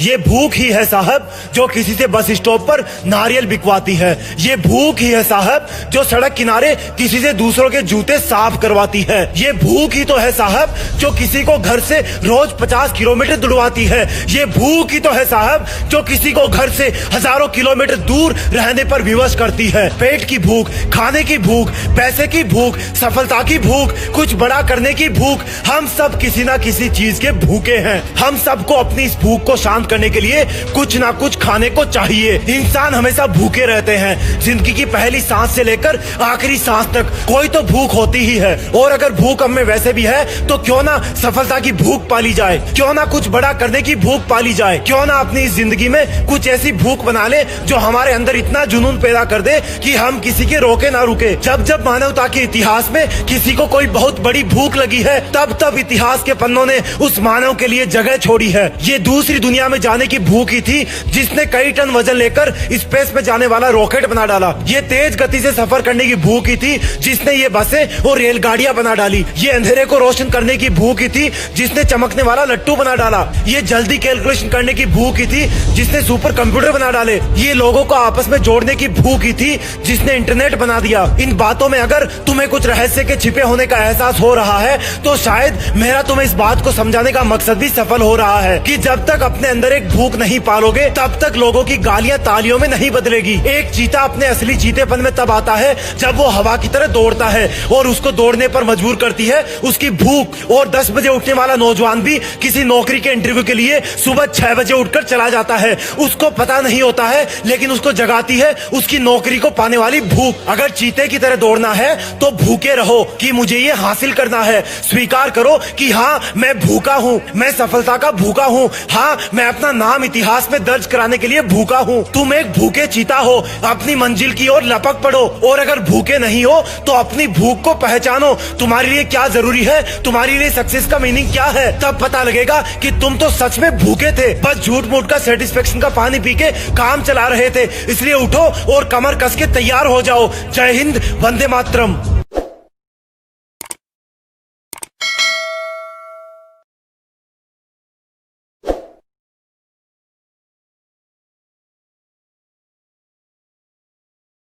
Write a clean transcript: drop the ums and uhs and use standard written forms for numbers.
ये भूख ही है साहब जो किसी से बस स्टॉप पर नारियल बिकवाती है। ये भूख ही है साहब जो सड़क किनारे किसी से दूसरों के जूते साफ करवाती है। ये भूख ही तो है साहब जो किसी को घर से रोज 50 किलोमीटर दुड़वाती है। ये भूख ही तो है साहब जो किसी को घर से हजारों किलोमीटर दूर रहने पर विवश करती है। पेट की भूख, खाने की भूख, पैसे की भूख, सफलता की भूख, कुछ बड़ा करने की भूख, हम सब किसी ना किसी चीज के भूखे हैं। हम सबको अपनी इस भूख को शांत करने के लिए कुछ ना कुछ खाने को चाहिए। इंसान हमेशा भूखे रहते हैं। जिंदगी की पहली सांस से लेकर आखिरी सांस तक कोई तो भूख होती ही है। और अगर भूख हम में वैसे भी है तो क्यों ना सफलता की भूख पाली जाए, क्यों ना कुछ बड़ा करने की भूख पाली जाए, क्यों ना अपनी इस जिंदगी में कुछ ऐसी भूख बना ले जो हमारे अंदर इतना जुनून पैदा कर दे कि हम किसी के रोके ना रुके। जब जब मानवता के इतिहास में किसी को कोई बहुत बड़ी भूख लगी है तब तब इतिहास के पन्नों ने उस मानव के लिए जगह छोड़ी है। ये दूसरी दुनिया में जाने की भूख ही थी जिसने कई टन वजन लेकर स्पेस में जाने वाला रॉकेट बना डाला। ये तेज गति से सफर करने की भूख ही थी जिसने ये बसें और रेलगाड़ियां बना डाली। ये अंधेरे को रोशन करने की भूख ही थी जिसने चमकने वाला लट्टू बना डाला। ये जल्दी कैलकुलेशन करने की भूख ही थी जिसने सुपर कंप्यूटर बना डाले। ये लोगों को आपस में जोड़ने की भूख ही थी जिसने इंटरनेट बना दिया। इन बातों में अगर तुम्हें कुछ रहस्य के छिपे होने का एहसास हो रहा है तो शायद मेरा तुम्हें इस बात को समझाने का मकसद भी सफल हो रहा है कि जब तक अपने अंदर एक भूख नहीं पालोगे तब तक लोगों की गालियां तालियों में नहीं बदलेगी। एक चीता अपने असली चीतेपन में तब आता है जब वो हवा की तरह दौड़ता है और उसको दौड़ने पर मजबूर करती है उसकी भूख। और 10 बजे उठने वाला नौजवान भी किसी नौकरी के इंटरव्यू के लिए सुबह 6 बजे उठकर चला जाता है। उसको पता नहीं होता है लेकिन उसको जगाती है उसकी नौकरी को पाने वाली भूख। अगर चीते की तरह दौड़ना है तो भूखे रहो कि मुझे ये हासिल करना है। स्वीकार करो कि हाँ मैं भूखा हूँ, मैं सफलता का भूखा हूँ, हाँ मैं अपना नाम इतिहास में दर्ज कराने के लिए भूखा हूँ। तुम एक भूखे चीता हो, अपनी मंजिल की ओर लपक पड़ो। और अगर भूखे नहीं हो तो अपनी भूख को पहचानो। तुम्हारे लिए क्या जरूरी है, तुम्हारे लिए सक्सेस का मीनिंग क्या है, तब पता लगेगा कि तुम तो सच में भूखे थे, बस झूठ मूठ का सेटिस्फेक्शन का पानी पी के काम चला रहे थे। इसलिए उठो और कमर कस के तैयार हो जाओ। जय हिंद, वंदे मातरम।